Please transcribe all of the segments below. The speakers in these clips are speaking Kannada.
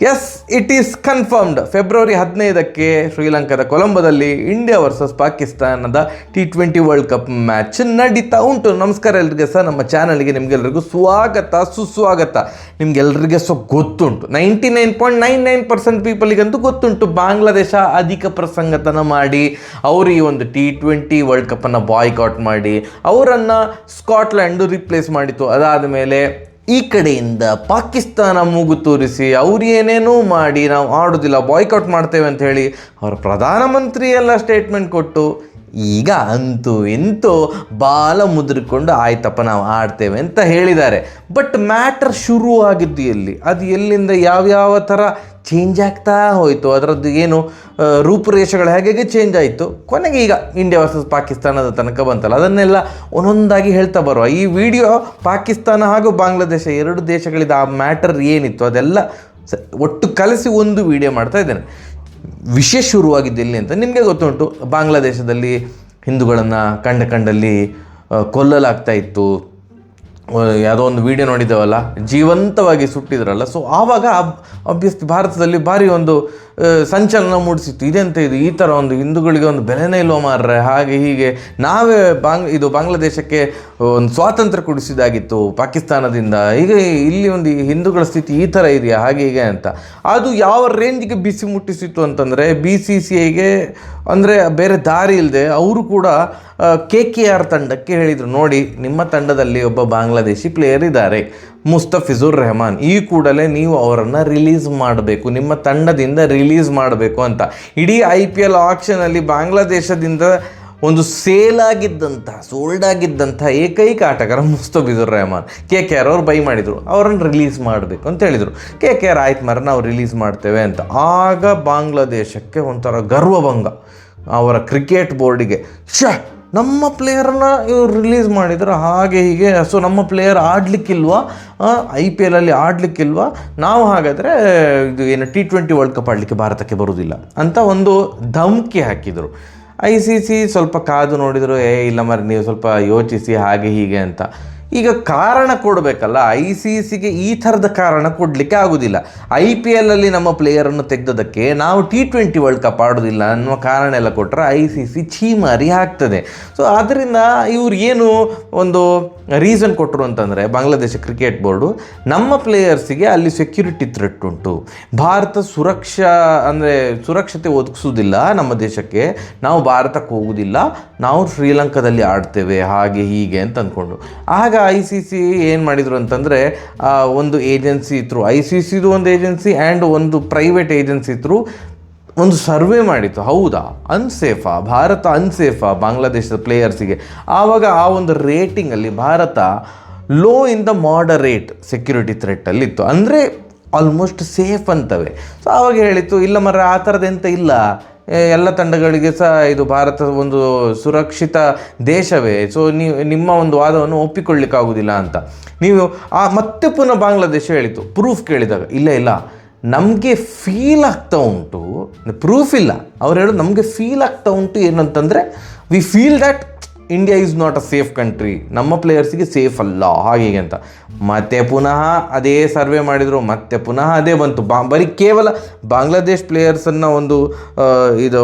S, it is confirmed. February 15ಕ್ಕೆ ಶ್ರೀಲಂಕಾದ ಕೊಲಂಬೋದಲ್ಲಿ ಇಂಡಿಯಾ ವರ್ಸಸ್ ಪಾಕಿಸ್ತಾನದ T20 ವರ್ಲ್ಡ್ ಕಪ್ ಮ್ಯಾಚ್ ನಡೀತಾ ಉಂಟು. ನಮಸ್ಕಾರ ಎಲ್ರಿಗೆ ಸರ್, ನಮ್ಮ ಚಾನಲ್ಗೆ ನಿಮಗೆಲ್ಲರಿಗೂ ಸುಸ್ವಾಗತ. ನಿಮಗೆಲ್ಲರಿಗೆ ಗೊತ್ತುಂಟು, 99.99% ಪೀಪಲಿಗಂತೂ ಗೊತ್ತುಂಟು, ಬಾಂಗ್ಲಾದೇಶ ಅಧಿಕ ಪ್ರಸಂಗತನ ಮಾಡಿ ಅವರು ಈ ಒಂದು T20 ವರ್ಲ್ಡ್ ಕಪ್ಪನ್ನು ಬಾಯ್ಕಾಟ್ ಮಾಡಿ ಅವರನ್ನು ಸ್ಕಾಟ್ಲ್ಯಾಂಡು ರಿಪ್ಲೇಸ್ ಮಾಡಿತು. ಅದಾದ ಮೇಲೆ ಈ ಕಡೆಯಿಂದ ಪಾಕಿಸ್ತಾನ ಮೂಗು ತೂರಿಸಿ ಅವ್ರು ಏನೇನೋ ಮಾಡಿ ನಾವು ಆಡೋದಿಲ್ಲ, ಬಾಯ್ಕಾಟ್ ಮಾಡ್ತೇವೆ ಅಂತ ಹೇಳಿ ಅವರ ಪ್ರಧಾನಮಂತ್ರಿ ಎಲ್ಲ ಸ್ಟೇಟ್ಮೆಂಟ್ ಕೊಟ್ಟು ಈಗ ಅಂತೂ ಬಾಲ ಮುದ್ರಿಕೊಂಡು ಆಯ್ತಪ್ಪ ನಾವು ಆಡ್ತೇವೆ ಅಂತ ಹೇಳಿದ್ದಾರೆ. ಬಟ್ ಮ್ಯಾಟರ್ ಶುರು ಆಗಿದ್ದು ಎಲ್ಲಿ, ಅದು ಎಲ್ಲಿಂದ ಯಾವ್ಯಾವ ಥರ ಚೇಂಜ್ ಆಗ್ತಾ ಹೋಯಿತು, ಅದರದ್ದು ಏನು ರೂಪುರೇಷೆಗಳು ಹೇಗೆ ಚೇಂಜ್ ಆಯಿತು, ಕೊನೆಗೆ ಈಗ ಇಂಡಿಯಾ ವರ್ಸಸ್ ಪಾಕಿಸ್ತಾನದ ತನಕ ಬಂತಲ್ಲ, ಅದನ್ನೆಲ್ಲ ಒಂದೊಂದಾಗಿ ಹೇಳ್ತಾ ಬರುವ ಈ ವಿಡಿಯೋ. ಪಾಕಿಸ್ತಾನ ಹಾಗೂ ಬಾಂಗ್ಲಾದೇಶ ಎರಡು ದೇಶಗಳಿಂದ ಆ ಮ್ಯಾಟರ್ ಏನಿತ್ತು ಅದೆಲ್ಲ ಒಟ್ಟು ಕಲಿಸಿ ಒಂದು ವಿಡಿಯೋ ಮಾಡ್ತಾ ಇದ್ದೇನೆ. ವಿಷಯ ಶುರುವಾಗಿದ್ದು ಎಲ್ಲಿ ಅಂತ ನಿಮಗೆ ಗೊತ್ತುಂಟು. ಬಾಂಗ್ಲಾದೇಶದಲ್ಲಿ ಹಿಂದೂಗಳನ್ನು ಕಂಡಲ್ಲಿ ಕೊಲ್ಲಲಾಗ್ತಾ ಇತ್ತು. ಯಾವುದೋ ಒಂದು ವಿಡಿಯೋ ನೋಡಿದ್ದೇವಲ್ಲ, ಜೀವಂತವಾಗಿ ಸುಟ್ಟಿದ್ರಲ್ಲ. ಸೊ ಆವಾಗ ಅಬ್ವಿಯಸ್ಲಿ ಭಾರತದಲ್ಲಿ ಭಾರಿ ಒಂದು ಸಂಚಲನ ಮೂಡಿಸಿತ್ತು. ಇದೆಂತ ಇದು, ಈ ಥರ ಒಂದು ಹಿಂದೂಗಳಿಗೆ ಒಂದು ಬೆಲೆನೇ ಇಲ್ವ ಮಾರ್ರೆ, ಹಾಗೆ ಹೀಗೆ ನಾವೇ ಬಾಂಗ್ಲಾದೇಶಕ್ಕೆ ಒಂದು ಸ್ವಾತಂತ್ರ್ಯ ಕೊಡಿಸಿದಾಗಿತ್ತು ಪಾಕಿಸ್ತಾನದಿಂದ, ಈಗ ಇಲ್ಲಿ ಒಂದು ಹಿಂದೂಗಳ ಸ್ಥಿತಿ ಈ ಥರ ಇದೆಯಾ ಹಾಗೆ ಹೀಗೆ ಅಂತ. ಅದು ಯಾವ ರೇಂಜಿಗೆ ಬಿಸಿ ಮುಟ್ಟಿಸಿತ್ತು ಅಂತಂದರೆ BCCIಗೆ ಅಂದರೆ ಬೇರೆ ದಾರಿ ಇಲ್ಲದೆ ಅವರು ಕೂಡ KKR ತಂಡಕ್ಕೆ ಹೇಳಿದರು, ನೋಡಿ ನಿಮ್ಮ ತಂಡದಲ್ಲಿ ಒಬ್ಬ ಬಾಂಗ್ಲಾದೇಶಿ ಪ್ಲೇಯರ್ ಇದ್ದಾರೆ, ಮುಸ್ತಫಿಜುರ್ ರೆಹಮಾನ್, ಈ ಕೂಡಲೇ ನೀವು ಅವರನ್ನು ರಿಲೀಸ್ ಮಾಡಬೇಕು, ನಿಮ್ಮ ತಂಡದಿಂದ ರಿಲೀಸ್ ಮಾಡಬೇಕು ಅಂತ. ಇಡೀ IPL ಆಕ್ಷನಲ್ಲಿ ಬಾಂಗ್ಲಾದೇಶದಿಂದ ಒಂದು ಸೋಲ್ಡ್ ಆಗಿದ್ದಂಥ ಏಕೈಕ ಆಟಗಾರ ಮುಸ್ತಫಿಜುರ್ ರೆಹಮಾನ್. KKR ಅವರು ಬೈ ಮಾಡಿದರು, ಅವರನ್ನು ರಿಲೀಸ್ ಮಾಡಬೇಕು ಅಂತ ಹೇಳಿದರು. KKR ಆಯ್ತು ಮಾರ ನಾವು ರಿಲೀಸ್ ಮಾಡ್ತೇವೆ ಅಂತ. ಆಗ ಬಾಂಗ್ಲಾದೇಶಕ್ಕೆ ಒಂಥರ ಗರ್ವಭಂಗ, ಅವರ ಕ್ರಿಕೆಟ್ ಬೋರ್ಡಿಗೆ, ನಮ್ಮ ಪ್ಲೇಯರನ್ನ ಇವ್ರು ರಿಲೀಸ್ ಮಾಡಿದ್ರು ಹಾಗೆ ಹೀಗೆ, ಸೊ ನಮ್ಮ ಪ್ಲೇಯರ್ ಆಡಲಿಕ್ಕಿಲ್ವಾ, IPL ಆಡಲಿಕ್ಕಿಲ್ವಾ, ನಾವು ಹಾಗಾದರೆ ಇದು ಏನು T20 ವರ್ಲ್ಡ್ ಕಪ್ ಆಡಲಿಕ್ಕೆ ಭಾರತಕ್ಕೆ ಬರುವುದಿಲ್ಲ ಅಂತ ಒಂದು ಧಮಕಿ ಹಾಕಿದರು. ICC ಸ್ವಲ್ಪ ಕಾದು ನೋಡಿದರು, ಇಲ್ಲ ಮರ ನೀವು ಸ್ವಲ್ಪ ಯೋಚಿಸಿ ಹಾಗೆ ಹೀಗೆ ಅಂತ. ಈಗ ಕಾರಣ ಕೊಡಬೇಕಲ್ಲ, ICCಗೆ ಈ ಥರದ ಕಾರಣ ಕೊಡಲಿಕ್ಕೆ ಆಗೋದಿಲ್ಲ. IPL ನಮ್ಮ ಪ್ಲೇಯರನ್ನು ತೆಗೆದೋದಕ್ಕೆ ನಾವು T20 ವರ್ಲ್ಡ್ ಕಪ್ ಆಡೋದಿಲ್ಲ ಅನ್ನುವ ಕಾರಣ ಎಲ್ಲ ಕೊಟ್ಟರೆ ICC ಛೀಮಾರಿ ಹಾಕ್ತದೆ. ಸೊ ಆದ್ದರಿಂದ ಇವ್ರು ಏನು ಒಂದು ರೀಸನ್ ಕೊಟ್ಟರು ಅಂತಂದರೆ, ಬಾಂಗ್ಲಾದೇಶ ಕ್ರಿಕೆಟ್ ಬೋರ್ಡು, ನಮ್ಮ ಪ್ಲೇಯರ್ಸಿಗೆ ಅಲ್ಲಿ ಸೆಕ್ಯೂರಿಟಿ ಥ್ರೆಟ್ ಉಂಟು, ಭಾರತ ಸುರಕ್ಷತೆ ಒದಗಿಸೋದಿಲ್ಲ ನಮ್ಮ ದೇಶಕ್ಕೆ, ನಾವು ಭಾರತಕ್ಕೆ ಹೋಗೋದಿಲ್ಲ, ನಾವು ಶ್ರೀಲಂಕಾದಲ್ಲಿ ಆಡ್ತೇವೆ ಹಾಗೆ ಹೀಗೆ ಅಂತ ಅಂದ್ಕೊಂಡು. ಆಗ ICC ಏನು ಮಾಡಿದರು ಅಂತಂದರೆ, ಒಂದು ಏಜೆನ್ಸಿ ಥ್ರೂ, ICCದು ಒಂದು ಏಜೆನ್ಸಿ ಆ್ಯಂಡ್ ಒಂದು ಪ್ರೈವೇಟ್ ಏಜೆನ್ಸಿ ಥ್ರೂ ಒಂದು ಸರ್ವೆ ಮಾಡಿತ್ತು. ಹೌದಾ, ಭಾರತ ಅನ್ಸೇಫಾ ಬಾಂಗ್ಲಾದೇಶದ ಪ್ಲೇಯರ್ಸಿಗೆ? ಆವಾಗ ಆ ಒಂದು ರೇಟಿಂಗಲ್ಲಿ Bharat low in the moderate security ಥ್ರೆಟ್ಟಲ್ಲಿತ್ತು, ಅಂದರೆ ಆಲ್ಮೋಸ್ಟ್ ಸೇಫ್ ಅಂತವೆ. ಸೊ ಆವಾಗ ಹೇಳಿತ್ತು, ಇಲ್ಲ ಮರ ಆ ಥರದ್ದೆಂತ ಇಲ್ಲ, ಎಲ್ಲ ತಂಡಗಳಿಗೆ ಸಹ ಇದು ಭಾರತ ಒಂದು ಸುರಕ್ಷಿತ ದೇಶವೇ, ಸೊ ನಿಮ್ಮ ಒಂದು ವಾದವನ್ನು ಒಪ್ಪಿಕೊಳ್ಳಿಕ್ಕಾಗೋದಿಲ್ಲ ಅಂತ. ನೀವು ಮತ್ತೆ ಪುನಃ ಬಾಂಗ್ಲಾದೇಶ ಹೇಳಿತು, ಪ್ರೂಫ್ ಕೇಳಿದಾಗ, ಇಲ್ಲ ನಮಗೆ ಫೀಲ್ ಆಗ್ತಾ ಉಂಟು, ಪ್ರೂಫ್ ಇಲ್ಲ, ಅವ್ರು ಹೇಳೋದು ನಮಗೆ ಫೀಲ್ ಆಗ್ತಾ ಉಂಟು ಏನಂತಂದರೆ, we feel that India is not a safe country, ನಮ್ಮ ಪ್ಲೇಯರ್ಸಿಗೆ ಸೇಫ್ ಅಲ್ಲ ಹಾಗೆ ಅಂತ. ಮತ್ತೆ ಪುನಃ ಅದೇ ಸರ್ವೆ ಮಾಡಿದರು, ಮತ್ತೆ ಪುನಃ ಅದೇ ಬಂತು. ಬರೀ ಕೇವಲ ಬಾಂಗ್ಲಾದೇಶ್ ಪ್ಲೇಯರ್ಸನ್ನು ಒಂದು ಇದು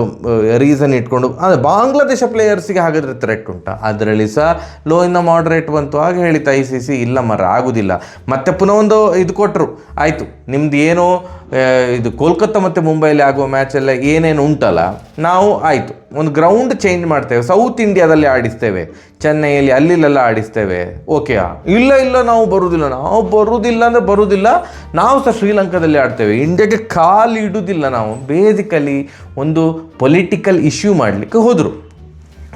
ರೀಸನ್ ಇಟ್ಕೊಂಡು, ಅಂದರೆ ಬಾಂಗ್ಲಾದೇಶ ಪ್ಲೇಯರ್ಸಿಗೆ ಹಾಗಾದರೆ ಥ್ರೆಟ್ ಉಂಟಾ, ಅದರಲ್ಲಿ ಸಹ ಲೋ ಇನ್ ದ ಮಾಡರೇಟ್ ಬಂತು. ಹಾಗೆ ಹೇಳಿತು ICC, ಇಲ್ಲ ಮರ ಆಗೋದಿಲ್ಲ. ಮತ್ತೆ ಪುನಃ ಒಂದು ಇದು ಕೊಟ್ಟರು, ಆಯಿತು ನಿಮ್ದು ಏನೋ ಇದು ಕೋಲ್ಕತ್ತಾ ಮತ್ತು ಮುಂಬೈಲಿ ಆಗುವ ಮ್ಯಾಚೆಲ್ಲ ಏನೇನು ಉಂಟಲ್ಲ, ನಾವು ಆಯಿತು ಒಂದು ಗ್ರೌಂಡ್ ಚೇಂಜ್ ಮಾಡ್ತೇವೆ, ಸೌತ್ ಇಂಡಿಯಾದಲ್ಲಿ ಆಡಿಸ್ತೇವೆ, ಚೆನ್ನೈಯಲ್ಲಿ ಅಲ್ಲಿಲ್ಲೆಲ್ಲ ಆಡಿಸ್ತೇವೆ, ಓಕೆಯಾ? ಇಲ್ಲ ನಾವು ಬರುವುದಿಲ್ಲ ಅಂದರೆ ಬರುವುದಿಲ್ಲ, ನಾವು ಸಹ ಶ್ರೀಲಂಕಾದಲ್ಲಿ ಆಡ್ತೇವೆ, ಇಂಡಿಯಾಗೆ ಕಾಲು ಇಡುವುದಿಲ್ಲ ನಾವು. ಬೇಸಿಕಲಿ ಒಂದು ಪೊಲಿಟಿಕಲ್ ಇಶ್ಯೂ ಮಾಡಲಿಕ್ಕೆ ಹೋದರು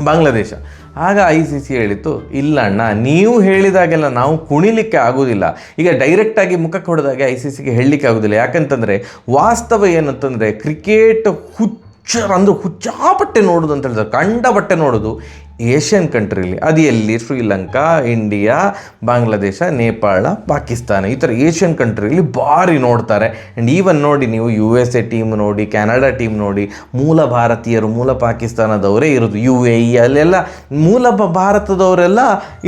ಬಾಂಗ್ಲಾದೇಶ. ಆಗ ICC ಹೇಳಿತು, ಇಲ್ಲ ಅಣ್ಣ ನೀವು ಹೇಳಿದಾಗೆಲ್ಲ ನಾವು ಕುಣಿಲಿಕ್ಕೆ ಆಗೋದಿಲ್ಲ. ಈಗ ಡೈರೆಕ್ಟಾಗಿ ಮುಖಕ್ಕೆ ಹೊಡೆದಾಗೆ ICCಗೆ ಹೇಳಲಿಕ್ಕೆ ಆಗೋದಿಲ್ಲ. ಯಾಕಂತಂದರೆ ವಾಸ್ತವ ಏನಂತಂದರೆ, ಕ್ರಿಕೆಟ್ ಹುಚ್ಚಾಪಟ್ಟೆ ನೋಡೋದು ಅಂತ ಹೇಳಿದ್ರೆ, ಕಂಡ ಬಟ್ಟೆ ನೋಡೋದು ಏಷ್ಯನ್ ಕಂಟ್ರಿಲಿ, ಅದು ಎಲ್ಲಿ? ಶ್ರೀಲಂಕಾ, ಇಂಡಿಯಾ, ಬಾಂಗ್ಲಾದೇಶ, ನೇಪಾಳ, ಪಾಕಿಸ್ತಾನ, ಈ ಥರ ಏಷ್ಯನ್ ಕಂಟ್ರಿಲಿ ಭಾರಿ ನೋಡ್ತಾರೆ. ಆ್ಯಂಡ್ ಈವನ್ ನೋಡಿ ನೀವು USA ಟೀಮ್ ನೋಡಿ, ಕೆನಡಾ ಟೀಮ್ ನೋಡಿ, ಮೂಲ ಭಾರತೀಯರು, ಮೂಲ ಪಾಕಿಸ್ತಾನದವರೇ ಇರೋದು. UAE ಅಲ್ಲೆಲ್ಲ ಮೂಲ ಭಾರತದವರೆಲ್ಲ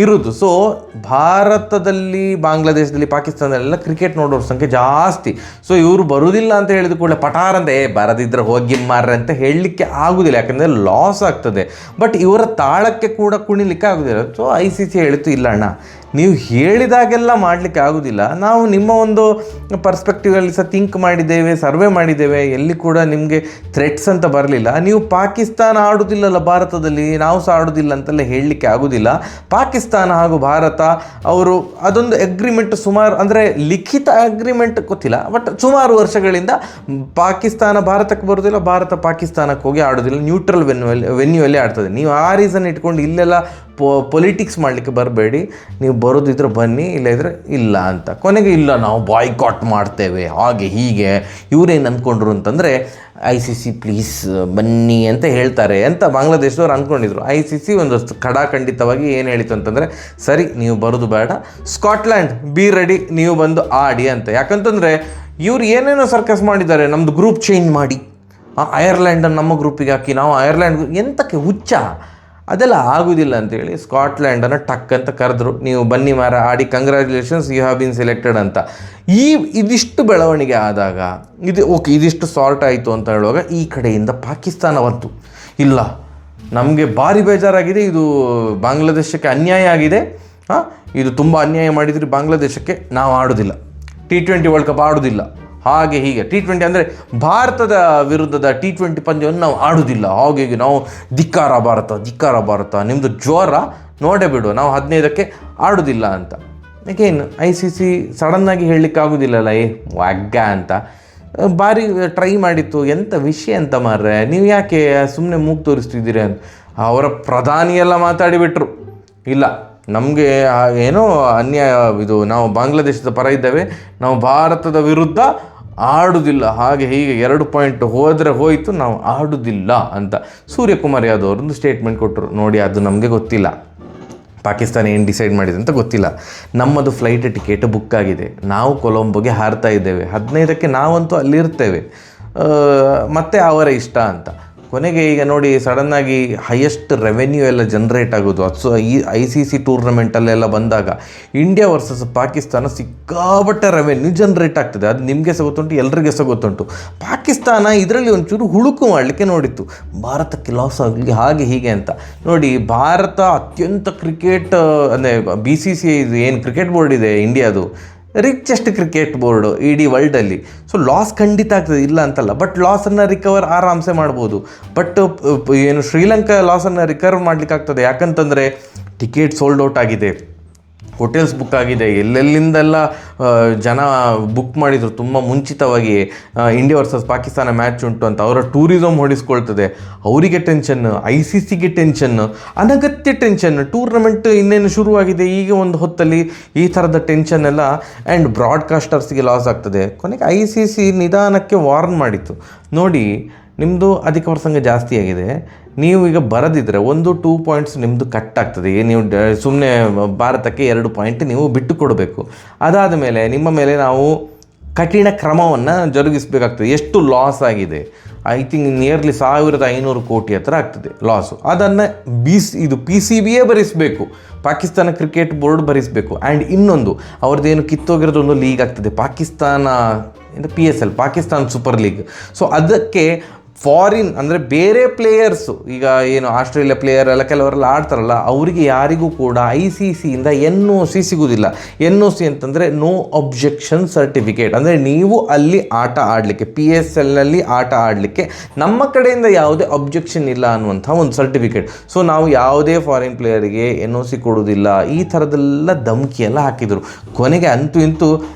ಇರೋದು. ಸೊ ಭಾರತದಲ್ಲಿ, ಬಾಂಗ್ಲಾದೇಶದಲ್ಲಿ, ಪಾಕಿಸ್ತಾನದಲ್ಲೆಲ್ಲ ಕ್ರಿಕೆಟ್ ನೋಡೋರ ಸಂಖ್ಯೆ ಜಾಸ್ತಿ. ಸೊ ಇವರು ಬರೋದಿಲ್ಲ ಅಂತ ಹೇಳಿದ ಕೂಡಲೇ ಪಟಾರ್ ಅಂತ ಬರದಿದ್ರೆ ಹೋಗಿ ಮಾರ್ರೆ ಅಂತ ಹೇಳಲಿಕ್ಕೆ ಆಗೋದಿಲ್ಲ, ಯಾಕಂದರೆ ಲಾಸ್ ಆಗ್ತದೆ. ಬಟ್ ಇವರ ತಾಳಕ್ಕೆ ಕೂಡ ಕುಣಿಲಿಕ್ಕೆ ಆಗೋದಿಲ್ಲ. ಸೊ ICC ಹೇಳಿತು, ಇಲ್ಲ ಅಣ್ಣ, ನೀವು ಹೇಳಿದಾಗೆಲ್ಲ ಮಾಡಲಿಕ್ಕೆ ಆಗೋದಿಲ್ಲ, ನಾವು ನಿಮ್ಮ ಒಂದು ಪರ್ಸ್ಪೆಕ್ಟಿವಲ್ಲಿ ಸಹ ಥಿಂಕ್ ಮಾಡಿದ್ದೇವೆ, ಸರ್ವೆ ಮಾಡಿದ್ದೇವೆ, ಎಲ್ಲಿ ಕೂಡ ನಿಮಗೆ ಥ್ರೆಟ್ಸ್ ಅಂತ ಬರಲಿಲ್ಲ. ನೀವು ಪಾಕಿಸ್ತಾನ ಆಡೋದಿಲ್ಲಲ್ಲ ಭಾರತದಲ್ಲಿ, ನಾವು ಸಹ ಆಡೋದಿಲ್ಲ ಅಂತೆಲ್ಲ ಹೇಳಲಿಕ್ಕೆ ಆಗೋದಿಲ್ಲ. ಪಾಕಿಸ್ತಾನ ಹಾಗೂ ಭಾರತ ಅವರು ಅದೊಂದು ಅಗ್ರಿಮೆಂಟ್, ಸುಮಾರು ಅಂದರೆ ಲಿಖಿತ ಅಗ್ರಿಮೆಂಟ್ ಗೊತ್ತಿಲ್ಲ, ಬಟ್ ಸುಮಾರು ವರ್ಷಗಳಿಂದ ಪಾಕಿಸ್ತಾನ ಭಾರತಕ್ಕೆ ಬರೋದಿಲ್ಲ, ಭಾರತ ಪಾಕಿಸ್ತಾನಕ್ಕೆ ಹೋಗಿ ಆಡೋದಿಲ್ಲ, ನ್ಯೂಟ್ರಲ್ ವೆನ್ಯೂವಲ್ಲಿ ಆಡ್ತದೆ. ನೀವು ಆ ರೀಸನ್ ಇಟ್ಕೊಂಡು ಇಲ್ಲೆಲ್ಲ ಪೊಲಿಟಿಕ್ಸ್ ಮಾಡಲಿಕ್ಕೆ ಬರಬೇಡಿ. ನೀವು ಬರೋದಿದ್ರೆ ಬನ್ನಿ, ಇಲ್ಲದಿದ್ರೆ ಇಲ್ಲ ಅಂತ. ಕೊನೆಗೆ ಇಲ್ಲ, ನಾವು ಬಾಯ್ಕಾಟ್ ಮಾಡ್ತೇವೆ, ಹಾಗೆ ಹೀಗೆ. ಇವರೇನು ಅಂದ್ಕೊಂಡ್ರು ಅಂತಂದರೆ ICC ಪ್ಲೀಸ್ ಬನ್ನಿ ಅಂತ ಹೇಳ್ತಾರೆ ಅಂತ ಬಾಂಗ್ಲಾದೇಶದವ್ರು ಅಂದ್ಕೊಂಡಿದ್ರು. ICC ಒಂದಷ್ಟು ಖಡಾಖಂಡಿತವಾಗಿ ಏನು ಹೇಳಿತು ಅಂತಂದರೆ, ಸರಿ ನೀವು ಬರೋದು ಬೇಡ, ಸ್ಕಾಟ್ಲ್ಯಾಂಡ್ ಬಿ ರೆಡಿ, ನೀವು ಬಂದು ಆಡಿ ಅಂತ. ಯಾಕಂತಂದರೆ ಇವ್ರು ಏನೇನೋ ಸರ್ಕಸ್ ಮಾಡಿದ್ದಾರೆ, ನಮ್ಮದು ಗ್ರೂಪ್ ಚೇಂಜ್ ಮಾಡಿ ಐರ್ಲ್ಯಾಂಡನ್ನು ನಮ್ಮ ಗ್ರೂಪಿಗೆ ಹಾಕಿ, ನಾವು ಐರ್ಲ್ಯಾಂಡ್ ಎಂತಕ್ಕೆ ಹುಚ್ಚ, ಅದೆಲ್ಲ ಆಗೋದಿಲ್ಲ ಅಂತೇಳಿ ಸ್ಕಾಟ್ಲ್ಯಾಂಡನ್ನು ಟಕ್ ಅಂತ ಕರೆದ್ರು. ನೀವು ಬನ್ನಿ ಮಾರ ಆಡಿ, congratulations, you have been selected ಅಂತ. ಇದಿಷ್ಟು ಬೆಳವಣಿಗೆ ಆದಾಗ ಓಕೆ, ಇದಿಷ್ಟು ಸಾರ್ಟ್ ಆಯಿತು ಅಂತ ಹೇಳುವಾಗ ಈ ಕಡೆಯಿಂದ ಪಾಕಿಸ್ತಾನ ಬಂತು. ಇಲ್ಲ, ನಮಗೆ ಭಾರಿ ಬೇಜಾರಾಗಿದೆ, ಇದು ಬಾಂಗ್ಲಾದೇಶಕ್ಕೆ ಅನ್ಯಾಯ ಆಗಿದೆ, ಇದು ತುಂಬ ಅನ್ಯಾಯ ಮಾಡಿದ್ರಿ ಬಾಂಗ್ಲಾದೇಶಕ್ಕೆ, ನಾವು ಆಡೋದಿಲ್ಲ, T20 ವರ್ಲ್ಡ್ ಕಪ್ ಆಡೋದಿಲ್ಲ, ಹಾಗೆ ಹೀಗೆ. T20 ಅಂದರೆ ಭಾರತದ ವಿರುದ್ಧದ T20 ಪಂದ್ಯವನ್ನು ನಾವು ಆಡೋದಿಲ್ಲ, ಹಾಗೆ ಹೀಗೆ, ನಾವು ಧಿಕ್ಕಾರ ಭಾರತ, ಧಿಕ್ಕಾರ ಭಾರತ, ನಿಮ್ಮದು ಜ್ವರ ನೋಡೇ ಬಿಡು, ನಾವು 15ಕ್ಕೆ ಆಡೋದಿಲ್ಲ ಅಂತ. ಯಾಕೇನು ICC ಸಡನ್ನಾಗಿ ಹೇಳಲಿಕ್ಕೆ ಆಗೋದಿಲ್ಲಲ್ಲ, ವಾಗ್ಗ ಅಂತ ಭಾರಿ ಟ್ರೈ ಮಾಡಿತ್ತು. ಎಂಥ ವಿಷಯ ಅಂತ ಮಾರ್ರೆ, ನೀವು ಯಾಕೆ ಸುಮ್ಮನೆ ಮೂಗು ತೋರಿಸ್ತಿದ್ದೀರಿ ಅಂತ ಅವರ ಪ್ರಧಾನಿಯೆಲ್ಲ ಮಾತಾಡಿಬಿಟ್ರು. ಇಲ್ಲ, ನಮಗೆ ಏನೋ ಅನ್ಯಾಯ, ಇದು ನಾವು ಬಾಂಗ್ಲಾದೇಶದ ಪರ ಇದ್ದೇವೆ, ನಾವು ಭಾರತದ ವಿರುದ್ಧ ಆಡುವುದಿಲ್ಲ, ಹಾಗೆ ಹೀಗೆ 2 ಪಾಯಿಂಟ್ ಹೋದರೆ ಹೋಯಿತು, ನಾವು ಆಡುವುದಿಲ್ಲ ಅಂತ ಸೂರ್ಯಕುಮಾರ್ ಯಾದವ್ ಅವರೊಂದು ಸ್ಟೇಟ್ಮೆಂಟ್ ಕೊಟ್ಟರು. ನೋಡಿ, ಅದು ನಮಗೆ ಗೊತ್ತಿಲ್ಲ, ಪಾಕಿಸ್ತಾನ ಏನು ಡಿಸೈಡ್ ಮಾಡಿದೆ ಅಂತ ಗೊತ್ತಿಲ್ಲ. ನಮ್ಮದು ಫ್ಲೈಟ್ ಟಿಕೆಟ್ ಬುಕ್ ಆಗಿದೆ, ನಾವು ಕೊಲಂಬೋಗೆ ಹಾರ್ತಾ ಇದ್ದೇವೆ, 15ಕ್ಕೆ ನಾವಂತೂ ಅಲ್ಲಿರ್ತೇವೆ, ಮತ್ತು ಅವರ ಇಷ್ಟ ಅಂತ. ಕೊನೆಗೆ ಈಗ ನೋಡಿ, ಸಡನ್ನಾಗಿ ಹೈಯೆಸ್ಟ್ ರೆವೆನ್ಯೂ ಎಲ್ಲ ಜನ್ರೇಟ್ ಆಗೋದು ಅದು ಈ ICC ಟೂರ್ನಮೆಂಟಲ್ಲೆಲ್ಲ ಬಂದಾಗ ಇಂಡಿಯಾ ವರ್ಸಸ್ ಪಾಕಿಸ್ತಾನ ಸಿಕ್ಕಾಪಟ್ಟೆ ರೆವೆನ್ಯೂ ಜನ್ರೇಟ್ ಆಗ್ತದೆ. ಅದು ನಿಮಗೆ ಸಹ ಗೊತ್ತುಂಟು, ಎಲ್ರಿಗೆ ಸಹ ಗೊತ್ತುಂಟು. ಪಾಕಿಸ್ತಾನ ಇದರಲ್ಲಿ ಒಂಚೂರು ಹುಡುಕು ಮಾಡಲಿಕ್ಕೆ ನೋಡಿತ್ತು, ಭಾರತಕ್ಕೆ ಲಾಸ್ ಆಗಲಿ ಹಾಗೆ ಹೀಗೆ ಅಂತ. ನೋಡಿ, ಭಾರತ ಅತ್ಯಂತ ಕ್ರಿಕೆಟ್ ಅಂದರೆ BCCI ಏನು ಕ್ರಿಕೆಟ್ ಬೋರ್ಡ್ ಇದೆ ಇಂಡಿಯಾದು, ರಿಚೆಸ್ಟ್ ಕ್ರಿಕೆಟ್ ಬೋರ್ಡು ಇಡೀ ವರ್ಲ್ಡಲ್ಲಿ. ಸೊ ಲಾಸ್ ಖಂಡಿತ ಆಗ್ತದೆ, ಇಲ್ಲ ಅಂತಲ್ಲ, ಬಟ್ ಲಾಸನ್ನು ರಿಕವರ್ ಆರಾಮ್ಸೆ ಮಾಡ್ಬೋದು. ಬಟ್ ಏನು ಶ್ರೀಲಂಕಾ ಲಾಸನ್ನು ರಿಕವರ್ ಮಾಡಲಿಕ್ಕಾಗ್ತದೆ, ಯಾಕಂತಂದರೆ ಟಿಕೆಟ್ ಸೋಲ್ಡ್ ಔಟ್ ಆಗಿದೆ, ಹೋಟೆಲ್ಸ್ ಬುಕ್ ಆಗಿದೆ, ಎಲ್ಲೆಲ್ಲಿಂದೆಲ್ಲ ಜನ ಬುಕ್ ಮಾಡಿದರು ತುಂಬ ಮುಂಚಿತವಾಗಿ. ಇಂಡಿಯಾ ವರ್ಸಸ್ ಪಾಕಿಸ್ತಾನ ಮ್ಯಾಚ್ ಉಂಟು ಅಂತ ಅವರ ಟೂರಿಸಮ್ ಹೊಡಿಸ್ಕೊಳ್ತದೆ, ಅವರಿಗೆ ಟೆನ್ಷನ್ನು, ICCಗೆ ಟೆನ್ಷನ್ನು, ಅನಗತ್ಯ ಟೆನ್ಷನ್. ಟೂರ್ನಮೆಂಟ್ ಇನ್ನೇನು ಶುರುವಾಗಿದೆ, ಈಗ ಒಂದು ಹೊತ್ತಲ್ಲಿ ಈ ಥರದ ಟೆನ್ಷನ್ ಎಲ್ಲ, ಆ್ಯಂಡ್ ಬ್ರಾಡ್ಕಾಸ್ಟರ್ಸ್ಗೆ ಲಾಸ್ ಆಗ್ತದೆ. ಕೊನೆಗೆ ICC ನಿಧಾನಕ್ಕೆ ವಾರ್ನ್ ಮಾಡಿತ್ತು, ನೋಡಿ ನಿಮ್ಮದು ಅಧಿಕ ಪ್ರಸಂಗ ಜಾಸ್ತಿ ಆಗಿದೆ, ನೀವು ಈಗ ಬರದಿದ್ದರೆ 1-2 ಪಾಯಿಂಟ್ಸ್ ನಿಮ್ಮದು ಕಟ್ ಆಗ್ತದೆ, ನೀವು ಸುಮ್ಮನೆ ಭಾರತಕ್ಕೆ 2 ಪಾಯಿಂಟ್ ನೀವು ಬಿಟ್ಟು ಕೊಡಬೇಕು. ಅದಾದ ಮೇಲೆ ನಿಮ್ಮ ಮೇಲೆ ನಾವು ಕಠಿಣ ಕ್ರಮವನ್ನು ಜರುಗಿಸಬೇಕಾಗ್ತದೆ. ಎಷ್ಟು ಲಾಸ್ ಆಗಿದೆ, ಐ ಥಿಂಕ್ ನಿಯರ್ಲಿ 1500 ಕೋಟಿ ಹತ್ರ ಆಗ್ತದೆ ಲಾಸು. ಅದನ್ನು ಇದು PCBಯೇ ಭರಿಸಬೇಕು, ಪಾಕಿಸ್ತಾನ ಕ್ರಿಕೆಟ್ ಬೋರ್ಡ್ ಭರಿಸಬೇಕು. ಆ್ಯಂಡ್ ಇನ್ನೊಂದು ಅವ್ರದ್ದೇನು ಕಿತ್ತೋಗಿರೋದು ಒಂದು ಲೀಗ್ ಆಗ್ತದೆ, Pakistan PSL, Pakistan super league. So ಅದಕ್ಕೆ ಫಾರಿನ್ ಅಂದರೆ ಬೇರೆ ಪ್ಲೇಯರ್ಸು, ಈಗ ಏನು ಆಸ್ಟ್ರೇಲಿಯಾ ಪ್ಲೇಯರ್ ಎಲ್ಲ ಕೆಲವರೆಲ್ಲ ಆಡ್ತಾರಲ್ಲ, ಅವರಿಗೆ ಯಾರಿಗೂ ಕೂಡ ICCಯಿಂದ NOC ಸಿಗೋದಿಲ್ಲ. NOC ಅಂತಂದರೆ ನೋ ಅಬ್ಜೆಕ್ಷನ್ ಸರ್ಟಿಫಿಕೇಟ್, ಅಂದರೆ ನೀವು ಅಲ್ಲಿ ಆಟ ಆಡಲಿಕ್ಕೆ, PSLನಲ್ಲಿ ಆಟ ಆಡಲಿಕ್ಕೆ ನಮ್ಮ ಕಡೆಯಿಂದ ಯಾವುದೇ ಅಬ್ಜೆಕ್ಷನ್ ಇಲ್ಲ ಅನ್ನುವಂಥ ಒಂದು ಸರ್ಟಿಫಿಕೇಟ್. ಸೊ ನಾವು ಯಾವುದೇ ಫಾರಿನ್ ಪ್ಲೇಯರಿಗೆ NOC ಕೊಡೋದಿಲ್ಲ, ಈ ಥರದ್ದೆಲ್ಲ ಧಮಕಿಯೆಲ್ಲ ಹಾಕಿದರು. ಕೊನೆಗೆ ಅಂತೂ ಇಂತೂ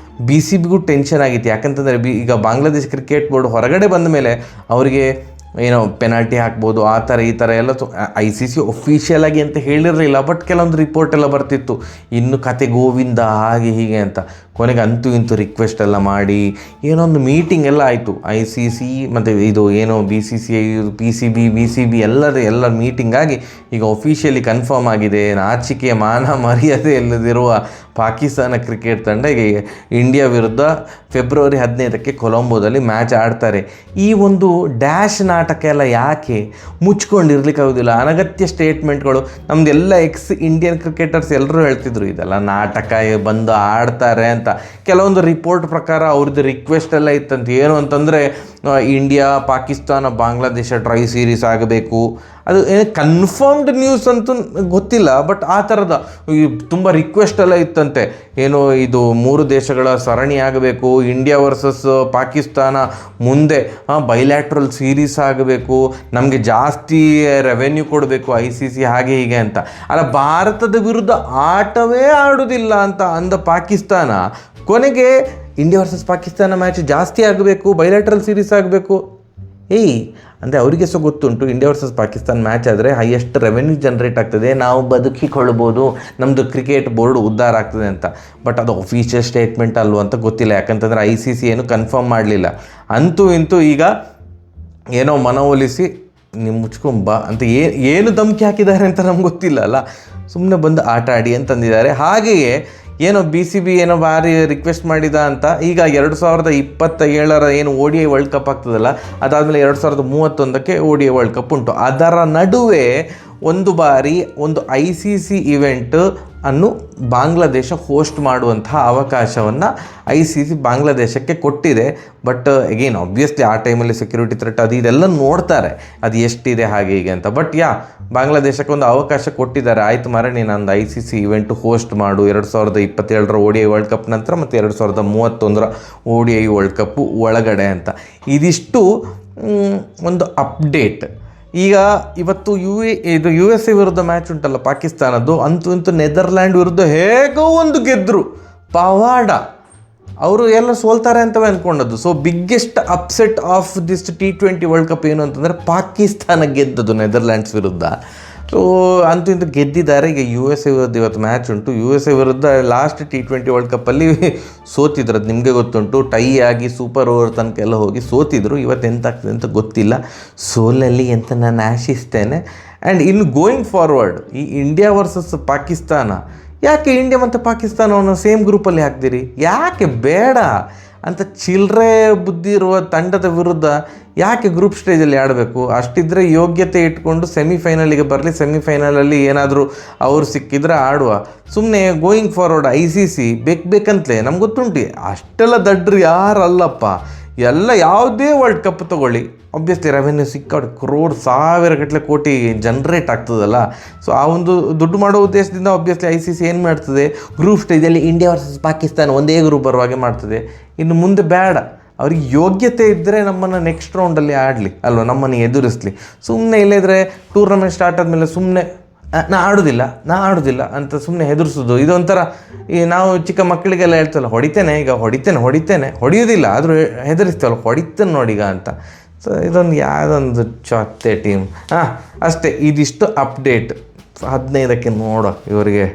BCBಗೂ ಟೆನ್ಷನ್ ಆಗಿತ್ತು, ಯಾಕಂತಂದರೆ ಈಗ ಬಾಂಗ್ಲಾದೇಶ್ ಕ್ರಿಕೆಟ್ ಬೋರ್ಡ್ ಹೊರಗಡೆ ಬಂದ ಮೇಲೆ ಅವರಿಗೆ ಏನೋ ಪೆನಾಲ್ಟಿ ಹಾಕ್ಬೋದು ಆ ಥರ ಈ ಥರ ಎಲ್ಲ ICC ಒಫಿಷಿಯಲ್ ಆಗಿ ಅಂತ ಹೇಳಿರಲಿಲ್ಲ, ಬಟ್ ಕೆಲವೊಂದು ರಿಪೋರ್ಟ್ ಎಲ್ಲ ಬರ್ತಿತ್ತು ಇನ್ನು ಕತೆ ಗೋವಿಂದ ಹಾಗೆ ಹೀಗೆ ಅಂತ. ಕೊನೆಗೆ ಅಂತೂ ಇಂತೂ ರಿಕ್ವೆಸ್ಟ್ ಎಲ್ಲ ಮಾಡಿ ಏನೊಂದು ಮೀಟಿಂಗ್ ಎಲ್ಲ ಆಯಿತು. ICC ಮತ್ತು ಇದು ಏನೋ BCCI PCB BCB ಎಲ್ಲ ಮೀಟಿಂಗ್ ಆಗಿ ಈಗ ಒಫಿಷಿಯಲಿ ಕನ್ಫರ್ಮ್ ಆಗಿದೆ. ನಾಚಿಕೆ ಮಾನ ಮರ್ಯಾದೆ ಇಲ್ಲದಿರುವ ಪಾಕಿಸ್ತಾನ ಕ್ರಿಕೆಟ್ ತಂಡ ಈಗ ಇಂಡಿಯಾ ವಿರುದ್ಧ ಫೆಬ್ರವರಿ 15ಕ್ಕೆ ಕೊಲಂಬೋದಲ್ಲಿ ಮ್ಯಾಚ್ ಆಡ್ತಾರೆ. ಈ ಒಂದು ಡ್ಯಾಶ್ ನಾಟಕ ಎಲ್ಲ ಯಾಕೆ ಮುಚ್ಕೊಂಡಿರ್ಲಿಕ್ಕಾಗೋದಿಲ್ಲ? ಅನಗತ್ಯ ಸ್ಟೇಟ್ಮೆಂಟ್ಗಳು ನಮ್ಮದೆಲ್ಲ ಇಂಡಿಯನ್ ಕ್ರಿಕೆಟರ್ಸ್ ಎಲ್ಲರೂ ಹೇಳ್ತಿದ್ರು ಇದೆಲ್ಲ ನಾಟಕ, ಬಂದು ಆಡ್ತಾರೆ ಅಂತ. ಕೆಲವೊಂದು ರಿಪೋರ್ಟ್ ಪ್ರಕಾರ ಅವ್ರದ್ದು ರಿಕ್ವೆಸ್ಟ್ ಎಲ್ಲ ಇತ್ತಂತ. ಏನು ಅಂತಂದರೆ India Pakistan Bangladesh try series ಆಗಬೇಕು. ಅದು ಏನು ಕನ್ಫರ್ಮ್ಡ್ ನ್ಯೂಸ್ ಅಂತೂ ಗೊತ್ತಿಲ್ಲ, ಬಟ್ ಆ ಥರದ ತುಂಬ ರಿಕ್ವೆಸ್ಟ್ ಎಲ್ಲ ಇತ್ತಂತೆ. ಏನು ಇದು 3 ದೇಶಗಳ ಸರಣಿ ಆಗಬೇಕು, ಇಂಡಿಯಾ ವರ್ಸಸ್ ಪಾಕಿಸ್ತಾನ ಮುಂದೆ ಬೈಲ್ಯಾಟ್ರಲ್ ಸೀರೀಸ್ ಆಗಬೇಕು, ನಮಗೆ ಜಾಸ್ತಿ ರೆವೆನ್ಯೂ ಕೊಡಬೇಕು ICC ಹಾಗೆ ಹೀಗೆ ಅಂತ. ಅಲ್ಲ, ಭಾರತದ ವಿರುದ್ಧ ಆಟವೇ ಆಡೋದಿಲ್ಲ ಅಂತ ಅಂದ ಪಾಕಿಸ್ತಾನ ಕೊನೆಗೆ ಇಂಡಿಯಾ ವರ್ಸಸ್ ಪಾಕಿಸ್ತಾನ ಮ್ಯಾಚ್ ಜಾಸ್ತಿ ಆಗಬೇಕು, ಬೈಲ್ಯಾಟ್ರಲ್ ಸೀರೀಸ್ ಆಗಬೇಕು. ಅಂದರೆ ಅವರಿಗೆ ಸಹ ಗೊತ್ತುಂಟು ಇಂಡಿಯಾ ವರ್ಸಸ್ ಪಾಕಿಸ್ತಾನ ಮ್ಯಾಚ್ ಆದರೆ ಹೈಯೆಸ್ಟ್ ರೆವೆನ್ಯೂ ಜನ್ರೇಟ್ ಆಗ್ತದೆ, ನಾವು ಬದುಕಿಕೊಳ್ಳಬೋದು, ನಮ್ಮದು ಕ್ರಿಕೆಟ್ ಬೋರ್ಡ್ ಉದ್ಧಾರ ಆಗ್ತದೆ ಅಂತ. ಬಟ್ ಅದು ಅಫಿಷಿಯಲ್ ಸ್ಟೇಟ್ಮೆಂಟ್ ಅಲ್ವ ಅಂತ ಗೊತ್ತಿಲ್ಲ, ಯಾಕಂತಂದರೆ ICC ಏನು ಕನ್ಫರ್ಮ್ ಮಾಡಲಿಲ್ಲ. ಅಂತೂ ಇಂತೂ ಈಗ ಏನೋ ಮನವೊಲಿಸಿ ನೀವು ಮುಚ್ಕೊಂಬ ಅಂತ ಏನು ಧಮಕಿ ಹಾಕಿದ್ದಾರೆ ಅಂತ ನಮ್ಗೆ ಗೊತ್ತಿಲ್ಲ ಅಲ್ಲ, ಸುಮ್ಮನೆ ಬಂದು ಆಟ ಆಡಿ ಅಂತಂದಿದ್ದಾರೆ. ಹಾಗೆಯೇ ಏನೋ BCB ಏನೋ ಭಾರಿ ರಿಕ್ವೆಸ್ಟ್ ಮಾಡಿದ ಅಂತ. ಈಗ 2027 ಏನು ODI ವರ್ಲ್ಡ್ ಕಪ್ ಆಗ್ತದಲ್ಲ, ಅದಾದಮೇಲೆ 2031ಕ್ಕೆ ODI ವರ್ಲ್ಡ್ ಕಪ್ ಉಂಟು. ಅದರ ನಡುವೆ ಒಂದು ಬಾರಿ ಒಂದು ICC ಇವೆಂಟ್ ಅನ್ನು ಬಾಂಗ್ಲಾದೇಶ ಹೋಸ್ಟ್ ಮಾಡುವಂತಹ ಅವಕಾಶವನ್ನು ICC ಬಾಂಗ್ಲಾದೇಶಕ್ಕೆ ಕೊಟ್ಟಿದೆ. ಬಟ್ ಅಗೇನ್ ಆಬ್ವಿಯಸ್ಲಿ ಆ ಟೈಮಲ್ಲಿ ಸೆಕ್ಯೂರಿಟಿ ಥ್ರೆಟ್ ಅದು ಇದೆಲ್ಲ ನೋಡ್ತಾರೆ, ಅದು ಎಷ್ಟಿದೆ ಹಾಗೆ ಹೀಗೆ ಅಂತ. ಬಟ್ ಬಾಂಗ್ಲಾದೇಶಕ್ಕೆ ಒಂದು ಅವಕಾಶ ಕೊಟ್ಟಿದ್ದಾರೆ. ಆಯಿತು ಮಾರೇ, ನಂದು ICC ಇವೆಂಟ್ ಹೋಸ್ಟ್ ಮಾಡು 2027 ODI ವರ್ಲ್ಡ್ ಕಪ್ ನಂತರ ಮತ್ತು 2031 ODI ವರ್ಲ್ಡ್ ಕಪ್ಪು ಒಳಗಡೆ ಅಂತ. ಇದಿಷ್ಟು ಒಂದು ಅಪ್ಡೇಟ್. ಈಗ ಇವತ್ತು USA ವಿರುದ್ಧ ಮ್ಯಾಚ್ ಉಂಟಲ್ಲ ಪಾಕಿಸ್ತಾನದ್ದು, ಅಂತೂ ಇಂತೂ ನೆದರ್ಲ್ಯಾಂಡ್ ವಿರುದ್ಧ ಹೇಗೋ ಒಂದು ಗೆದ್ದರು, ಪವಾಡ. ಅವರು ಎಲ್ಲ ಸೋಲ್ತಾರೆ ಅಂತವೇ ಅಂದ್ಕೊಂಡದ್ದು. So biggest upset of this T20 world cup ಏನು ಅಂತಂದರೆ ಪಾಕಿಸ್ತಾನ ಗೆದ್ದದ್ದು ನೆದರ್ಲ್ಯಾಂಡ್ಸ್ ವಿರುದ್ಧ. ಸೊ ಅಂತೂ ಇಂತೂ ಗೆದ್ದಿದ್ದಾರೆ. ಈಗ USA ವಿರುದ್ಧ ಇವತ್ತು ಮ್ಯಾಚ್ ಉಂಟು. USA ವಿರುದ್ಧ ಲಾಸ್ಟ್ T20 ವರ್ಲ್ಡ್ ಕಪ್ಪಲ್ಲಿ ಸೋತಿದ್ರು, ಅದು ನಿಮಗೆ ಗೊತ್ತುಂಟು. ಟೈ ಆಗಿ ಸೂಪರ್ ಓವರ್ ತನಕ ಎಲ್ಲ ಹೋಗಿ ಸೋತಿದ್ರು. ಇವತ್ತು ಎಂತಾಗ್ತದೆ ಅಂತ ಗೊತ್ತಿಲ್ಲ. ಸೋಲಲ್ಲಿ ಅಂತ ನಾನು ಆಶಿಸ್ತೇನೆ. ಆ್ಯಂಡ್ ಇನ್ನು ಗೋಯಿಂಗ್ ಫಾರ್ವರ್ಡ್ ಈ ಇಂಡಿಯಾ ವರ್ಸಸ್ ಪಾಕಿಸ್ತಾನ, ಯಾಕೆ ಇಂಡಿಯಾ ಮತ್ತು ಪಾಕಿಸ್ತಾನವನ್ನು ಸೇಮ್ ಗ್ರೂಪಲ್ಲಿ ಹಾಕ್ತೀರಿ? ಯಾಕೆ ಬೇಡ ಅಂತ ಚಿಲ್ಲರೆ ಬುದ್ಧಿ ಇರುವ ತಂಡದ ವಿರುದ್ಧ ಯಾಕೆ ಗ್ರೂಪ್ ಸ್ಟೇಜಲ್ಲಿ ಆಡಬೇಕು? ಅಷ್ಟಿದ್ದರೆ ಯೋಗ್ಯತೆ ಇಟ್ಕೊಂಡು ಸೆಮಿಫೈನಲಿಗೆ ಬರಲಿ, ಸೆಮಿಫೈನಲಲ್ಲಿ ಏನಾದರೂ ಅವ್ರು ಸಿಕ್ಕಿದ್ರೆ ಆಡುವ. ಸುಮ್ಮನೆ ಗೋಯಿಂಗ್ ಫಾರ್ವರ್ಡ್ ICC ಬೇಕಂತಲೇ ನಮ್ಗೆ ಗೊತ್ತುಂಟು. ಅಷ್ಟೆಲ್ಲ ದಡ್ರು ಯಾರಲ್ಲಪ್ಪ. ಎಲ್ಲ ಯಾವುದೇ ವರ್ಲ್ಡ್ ಕಪ್ ತೊಗೊಳ್ಳಿ, ಆಬ್ವಿಯಸ್ಲಿ ರೆವೆನ್ಯೂ ಕ್ರೋರ್ 1000 ಗಟ್ಟಲೆ ಕೋಟಿ ಜನ್ರೇಟ್ ಆಗ್ತದಲ್ಲ. ಸೊ ಆ ಒಂದು ದುಡ್ಡು ಮಾಡೋ ಉದ್ದೇಶದಿಂದ ಆಬ್ವಿಯಸ್ಲಿ ICC ಏನು ಮಾಡ್ತದೆ, ಗ್ರೂಪ್ ಸ್ಟೇಜಲ್ಲಿ ಇಂಡಿಯಾ ವರ್ಸಸ್ ಪಾಕಿಸ್ತಾನ ಒಂದೇ ಗ್ರೂಪ್ ಬರುವಾಗೆ ಮಾಡ್ತದೆ. ಇನ್ನು ಮುಂದೆ ಬೇಡ, ಅವ್ರಿಗೆ ಯೋಗ್ಯತೆ ಇದ್ದರೆ ನಮ್ಮನ್ನು ನೆಕ್ಸ್ಟ್ ರೌಂಡಲ್ಲಿ ಆಡಲಿ ಅಲ್ವ, ನಮ್ಮನ್ನು ಎದುರಿಸಲಿ. ಸುಮ್ಮನೆ ಇಲ್ಲದ್ರೆ ಟೂರ್ನಮೆಂಟ್ ಸ್ಟಾರ್ಟ್ ಆದಮೇಲೆ ಸುಮ್ಮನೆ ನಾ ಆಡೋದಿಲ್ಲ ಅಂತ ಸುಮ್ಮನೆ ಹೆದರ್ಸೋದು. ಇದೊಂಥರ ಈ ನಾವು ಚಿಕ್ಕ ಮಕ್ಕಳಿಗೆಲ್ಲ ಹೇಳ್ತಲ್ಲ, ಹೊಡಿತೇನೆ ಹೊಡೆಯೋದಿಲ್ಲ ಆದರೂ ಹೆದರಿಸ್ತೇವಲ್ಲ, ಹೊಡಿತೇನೆ ನೋಡೀಗ ಅಂತ. ಸೊ ಇದೊಂದು ಯಾವುದೊಂದು ಚೊತ್ತೆ ಟೀಮ್. ಅಷ್ಟೇ, ಇದಿಷ್ಟು ಅಪ್ಡೇಟ್. 15ಕ್ಕೆ ನೋಡೋ ಇವರಿಗೆ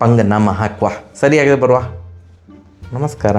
ಪಂಗ ನಮ್ಮ ಹಾಕುವ. ಸರಿಯಾಗಿದೆ ಬರುವ. ನಮಸ್ಕಾರ.